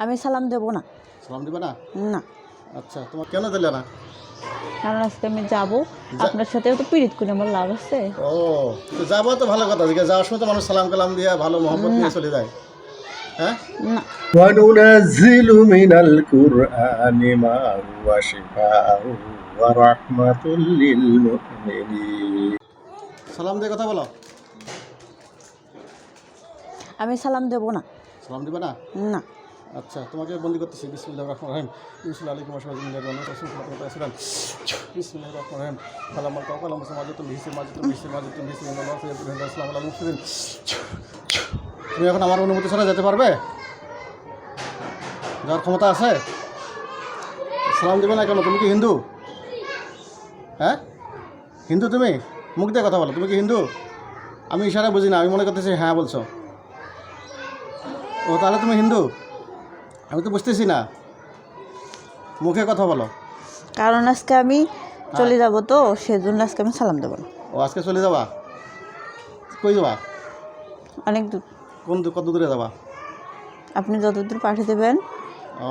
আমি সালাম দেব না। সালাম দিবে না? না, আচ্ছা, তোমার কেন দিলে না? কারণ আজকে আমি যাব, আপনার সাথেও তো পীড়িত করে আমার লাভ আছে। ও, তো যাবো তো ভালো কথা, দিকে যাওয়ার সময় তো মানুষ সালাম কালাম দিয়ে ভালো মহব্বত নিয়ে চলে যায়। হ্যাঁ, না, وننزل من القرآن ما هو شفاء ورحمة للمؤمنين সালাম দিয়ে কথা বলো। আমি সালাম দেব না। সালাম দিবে না? না, আচ্ছা, তোমাকে বন্দি করতেছি। বিসমিল্লাহির রহমানির রহিম। ইনশাআল্লাহ আলাইকুম ওয়াসসালামু বিসমিল্লাহির রহমানির রহিম। কালামাল কালাম সমাজাতুল হিসি মাজাতুল হিসি মাজাতুল হিসি আল্লাহু আসসালামু আলাইকুম মুসলিম। তুমি এখন আমার অনুমতি ছাড়া যেতে পারবে? যাওয়ার ক্ষমতা আছে? সালাম দিবে না কেন? তুমি কি হিন্দু? হ্যাঁ, হিন্দু তুমি? মুখ দিয়ে কথা বলো। তুমি কি হিন্দু? আমি ইশারা বুঝি না, আমি মনে করতেছি হ্যাঁ বলছো। ও, তাহলে তুমি হিন্দু? আমি তো বুঝতেছি না, মুখে কথা বলো। কারণ আজকে আমি চলে যাব, তো সেজন্য আজকে আমি সালাম দেব না। ও, আজকে চলে যাবা? কই যাবা? অনেক দূর। কত দূরে যাবা? আপনি যত দূর পাঠিয়ে দেবেন। ও,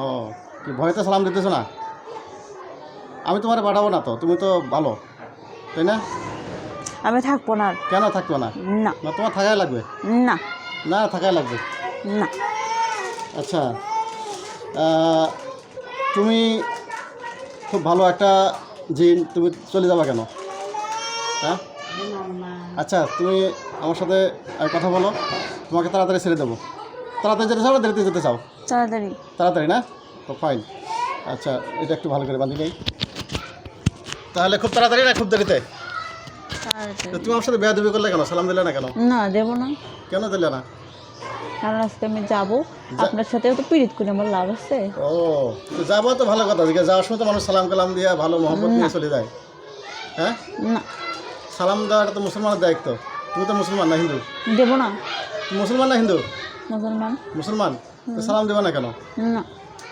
কি ভয়তে সালাম দিতেছো না? আমি তোমার পাঠাবো না তো, তুমি তো ভালো, তাই না? আমি থাকবো না আর। কেন থাকবে না? না, না, তোমার থাকাই লাগবে। না, না, থাকাই লাগবে। না। আচ্ছা, তুমি খুব ভালো একটা জিন, তুমি চলে যাবা কেন? হ্যাঁ, আচ্ছা, তুমি আমার সাথে কথা বলো, তোমাকে তাড়াতাড়ি ছেড়ে দেবো। তাড়াতাড়ি যেতে চাও না দেরিতে যেতে চাও? তাড়াতাড়ি। তাড়াতাড়ি না? তো ফাইন। আচ্ছা, এটা একটু ভালো করে বাঁধি নেই তাহলে। খুব তাড়াতাড়ি না খুব দেরিতে? তাড়াতাড়ি। তো তুমি আমার সাথে বেয়াদবি করলে কেন? সালাম দিলে না কেন? না, দেব না। কেন দিলে না? কারণ আজকে আমি যাব, আপনার সাথেও তো পীড়িত করে আমার লাভ আছে। ও, তো যাবো তো ভালো কথা, দিকে যাওয়ার সময় তো মানুষ সালাম কালাম দিয়ে ভালো মহব্বত নিয়ে চলে যায়। হ্যাঁ, না, সালাম দেওয়াটা তো মুসলমানের দায়িত্ব। তুমি তো মুসলমান না হিন্দু? দেব না। তুমি মুসলমান না হিন্দু? মুসলমান। মুসলমান, তো সালাম দেবে না কেন? না,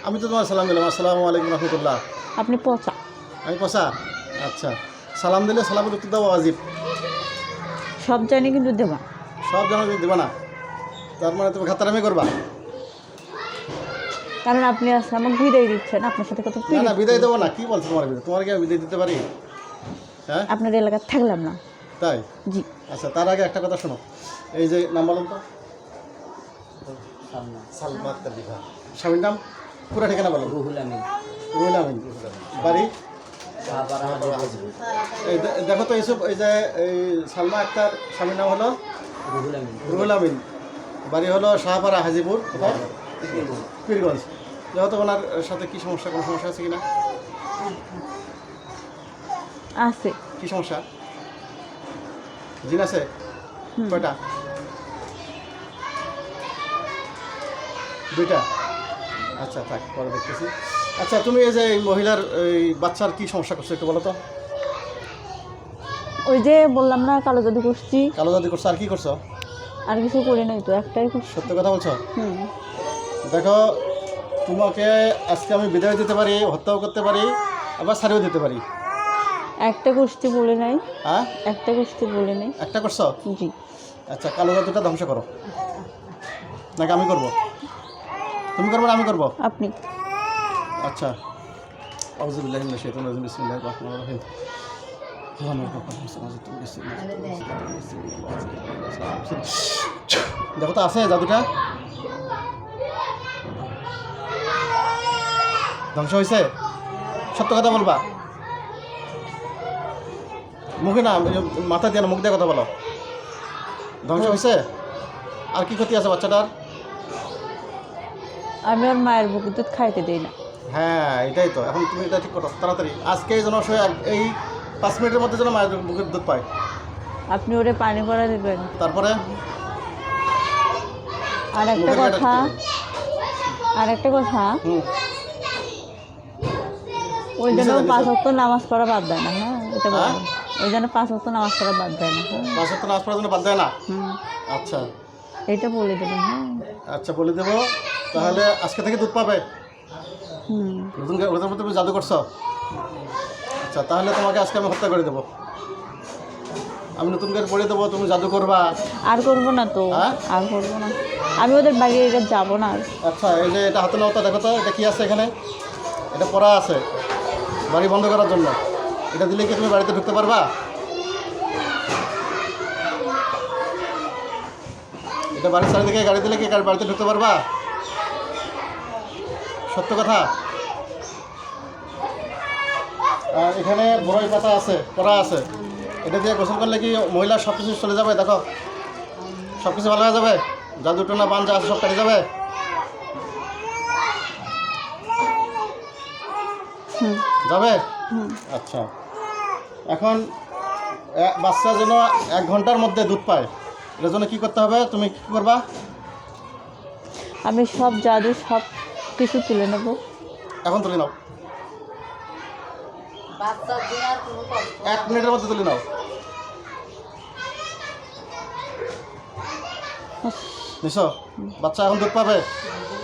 আমি তো তোমার সালাম দিলাম, আসসালামু আলাইকুম রহমতুল্লাহ। আপনি পচা। আমি পচা? আচ্ছা, সালাম দিলে সালামের উত্তর দেওয়া ওয়াজিব। সব জানি কিন্তু দেব না। সব জানো কিন্তু দেবে না, তার মানে তুমি খাতারামি করবা? কারণ আপনি আজকে আমাকে বিদায় দিচ্ছেন, আপনার সাথে কত না পীড়িত। না, বিদায় দেবো না। কি বলছো তোমার বিদায়? তোমার কি আমি বিদায় দিতে পারি? হ্যাঁ, আপনার এলাকায় থাকলাম না। তাই? জি। আচ্ছা, তার আগে একটা কথা শোনো। এই যে নাম বলুন তো। সালমা আক্তার বিভা। স্বামীর নাম? পুরো ঠিকানা বলো। রুহুল আমিন। রুহুল আমিন। বাড়ি? এই দেখো তো এইসব, এই যে এই সালমা আক্তার স্বামীর নাম হলো রুহুল আমিন। রুহুল আমিন। বাড়ি হলো শাহপাড়া হাজিপুর, কোথায়? পীরগঞ্জ। যেহেতু ওনার সাথে কি সমস্যা, কোনো সমস্যা আছে কিনা? আছে। কি সমস্যা? জিন আছে? কয়টা? দুইটা? আচ্ছা, থাক, পরে দেখতেছি। আচ্ছা, তুমি এই যে এই মহিলার এই বাচ্চার কি সমস্যা করছো একটু বলো তো। ওই যে বললাম না, কালো জাদু করছি। কালো জাদু করছো, আর কি করছো? আর কিছু করি নাই তো, একটাই করছি। সত্য কথা বলছো? হুম। দেখো, তোমাকে আজকে আমি বিদায় দিতে পারি, হত্যাও করতে পারি, আবার ছাড়িয়েও দিতে পারি। একটা গোষ্ঠী বলে নাই। হ্যাঁ, একটা গোষ্ঠী বলে নাই। একটা করছো? জি। আচ্ছা, কালো জাদুটা ধ্বংস করো, নাকি আমি করবো? তুমি করবো না আমি করবো? আপনি। আচ্ছা, আউযুবিল্লাহি মিনাশ শাইতানির রাজিম, বিসমিল্লাহির রহমানির রহিম। দেখো তো আছে জাদুটা? ধ্বংস হয়েছে? সত্য কথা বলবা, মুখে না, মাথা দিয়ে না, মুখ দিয়ে কথা বলো। ধ্বংস হয়েছে? আর কি ক্ষতি আছে বাচ্চাটার? আমি ওর মায়ের বুকের দুধ খাইতে দিই না। হ্যাঁ, এটাই তো। এখন তুমি এটা ঠিক করো তাড়াতাড়ি। আজকে যেন সে এই 5 মিনিটের মধ্যে যেন মায়ের বুকের দুধ পায়। আপনি ওরে পানি ভরা দেবেন। তারপরে আর একটা মুখের কথা, হুম, ওই জন্য নিচে 5 ওয়াক্ত নামাজ পড়া বাদ দেয় না। হ্যাঁ, এটা হ্যাঁ? বলবেন। ওই জন্য 5 ওয়াক্ত নামাজ পড়া বাদ দেয় না। হ্যাঁ। 5 ওয়াক্ত নামাজ পড়ার জন্য বাদ দেয় না? হুম, আচ্ছা, এইটা বলে দেবেন। হ্যাঁ। আচ্ছা, বলে দেবো। তাহলে আজকে থেকে দুধ পাবে। হুম। নতুন মধ্যে তুমি জাদু করছো? আচ্ছা, তাহলে তোমাকে আজকে আমি হত্যা করে দেবো। আমি নতুন করে পড়িয়ে দেবো, তুমি জাদু করবা। আর করবো না তো, হ্যাঁ? আর করবো না। আমি ওদের বাড়ির কাছে যাবো না আর। আচ্ছা, এই যে এটা হাতে নাও তো, দেখো তো এটা কী আছে এখানে। এটা পড়া আছে বাড়ি বন্ধ করার জন্য। এটা দিলে কি তুমি বাড়িতে ঢুকতে পারবা? এটা বাড়ির চারিদিকে গাড়ি দিলে কি বাড়িতে ঢুকতে পারবা? সত্য কথা। আর এখানে বড়ই পাতা আছে, পড়া আছে। এটা দিয়ে গোসল করলে কি মহিলার সব কিছু চলে যাবে? দেখো, সব কিছু ভালো হয়ে যাবে, জাদু টোনা বান যা আছে সব কেটে যাবে। যাবে? আচ্ছা, এখন বাচ্চা যেন 1 ঘন্টার মধ্যে দুধ পায়, এটার জন্য কী করতে হবে? তুমি কী করবা? আমি সব জাদু সব কিছু তুলে নেবো। এখন তুলে নাও, 1 মিনিটের মধ্যে তুলে নাও। নিশো, বাচ্চা এখন দুধ পাবে,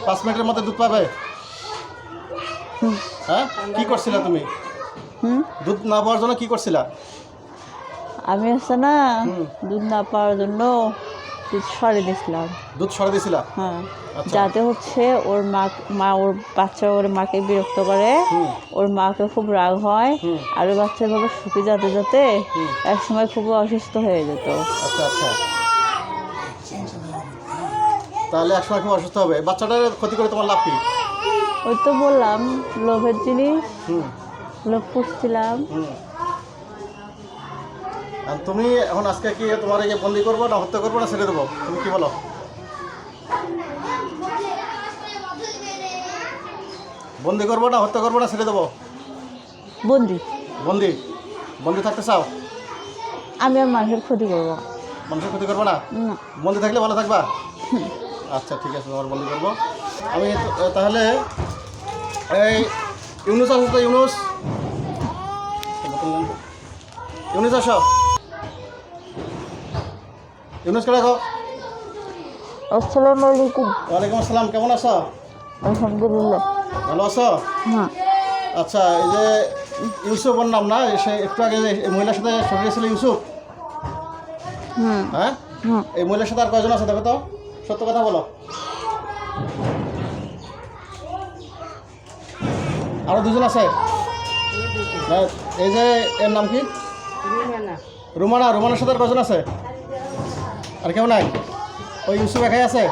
5 মিনিটের মধ্যে দুধ পাবে। হ্যাঁ, কী করছিলা তুমি? দুধ না পাওয়ার জন্য কী করছিলা? আমি আছে না, দুধ না পাওয়ার জন্য দুধ সরে দিয়েছিলাম। দুধ সরে দিয়েছিলা? হ্যাঁ, আচ্ছা। যাতে হচ্ছে ওর মা ওর বাচ্চা ওর মাকে বিরক্ত করে, ওর মাকে খুব রাগ হয়, আর ওর বাচ্চা এভাবে শুকিয়ে যাতে যাতে একসময় খুব অসুস্থ হয়ে যেত। আচ্ছা আচ্ছা, তাহলে একসময় খুব অসুস্থ হবে। বাচ্চাটার ক্ষতি করে তোমার লাভ কি? ওই তো বললাম, লোভের জিনিস, হুম লোভ পুষছিলাম। হুম। আর তুমি এখন আজকে কি তোমার এই বন্দি করবো না হত্যা করবো না ছেড়ে দেবো? তুমি কি বলো? বন্দি করবো না হত্যা করবো না ছেড়ে দেবো? বন্দি। বন্দি? বন্দি থাকতে চাও? আমি আর মানুষের ক্ষতি করবো মানুষের ক্ষতি করবো না? না। বন্দি থাকলে ভালো থাকবা? আচ্ছা ঠিক আছে, তোমার বন্দি করবো আমি। তাহলে এই ইউনুস আসো তো, ইউনুস ইউনুস আসো, ইউনুসকে রাখো। আসসালামু আলাইকুম। ওয়ালাইকুম আসসালাম, কেমন আছো? আলহামদুলিল্লাহ। ভালো আছো? হ্যাঁ। আচ্ছা, এই যে ইউসুফ ওর নাম না, সে একটু আগে এই মহিলার সাথে সরে গেছিল ইউসুফ। হ্যাঁ, এই মহিলার সাথে আর কয়জন আছে দেখো তো, সত্য কথা বলো। আরো 2জন আছে? হ্যাঁ, এই যে এর নাম কি? রুমানা। রুমানার সাথে আর কয়জন আছে? আর কেউ নাই? ওই ইউসুফ একাই আছে?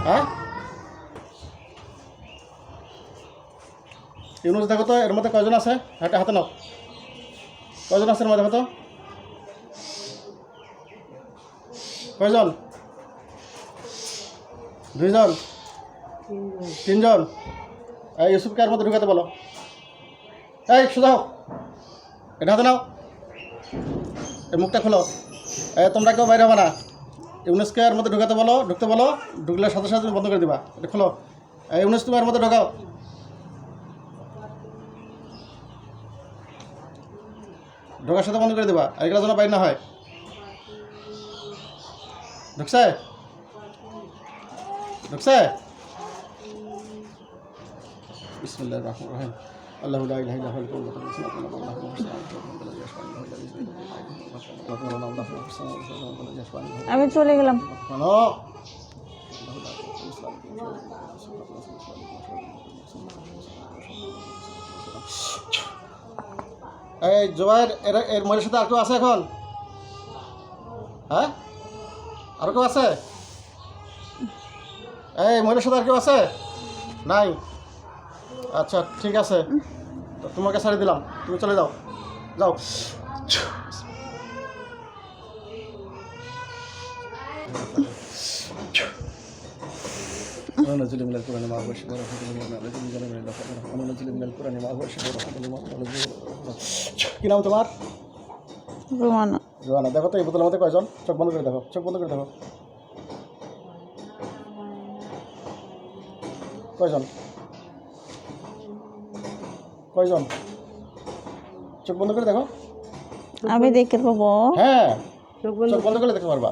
হ্যাঁ, ইউনুস দেখো তো এর মধ্যে কয়জন আছে? হাতে হাতে নাও, কয়জন আছে এর মধ্যে? দেখো তো কয়জন? 2 জন? 3 জন? এই ইউসুফকে এর মধ্যে ঢুকাতে বলো। এই সোজা হোক, এটা হাতে নাও, এই মুখটা খোলো। তোমরা কেউ বাইরে হবে না। ইউনুসকে এর মধ্যে ঢুকাতে বলো, ঢুকতে বলো। ঢুকলে সাথে সাথে বন্ধ করে দিবা। এটা খোলো। ইউনুস তুমি এর মধ্যে ঢোকাও। ঢোকার সাথে বন্ধ করে দেবা, আর এগুলো যেন বাইরে না হয়। ঢুকছে? ঢুকছে? বিসমিল্লাহির রহমানির রহিম। আল্লাহু লা ইলাহা ইল্লা হুয়াল হাইয়্যুল কাইয়্যুম। আমি চলে গেলাম। হ্যালো, এই জোবাইর, এর মহিলার সাথে আর কেউ আছে এখন? হ্যাঁ, আর কেউ আছে? এই মহিলার সাথে আর কেউ আছে? নাই? আচ্ছা ঠিক আছে, তো তোমাকে ছাড়ি দিলাম, তুমি চলে যাও, যাও। وننزل من القرآن ما هو شفاء ورحمة للمؤمنين وننزل من القرآن ما هو شفاء ورحمة للمؤمنين। কি নাম তোমার? রুমানা। রোহানা। দেখো তো এই বোতলের মধ্যে কয়জন? চোখ বন্ধ করে দেখো, চোখ বন্ধ করে দেখো, কয়জন? কয়জন? চোখ বন্ধ করে দেখো। আমি দেখতে পাবো? হ্যাঁ, চোখ বন্ধ করে দেখতে পারবা।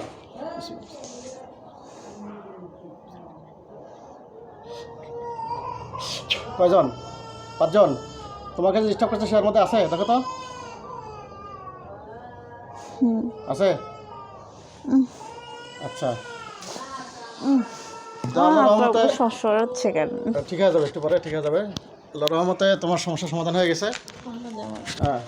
কয়জন? 5 জন? তোমাকে যে ডিস্টার্ব করছে সে এর মধ্যে আছে? দেখো তো, আছে? আচ্ছা তো আল্লাহর রহমতে সরছে কেন? ঠিক হয়ে যাবে, একটু পরে ঠিক হয়ে যাবে। আল্লাহর রহমতে তোমার সমস্যার সমাধান হয়ে গেছে। হ্যাঁ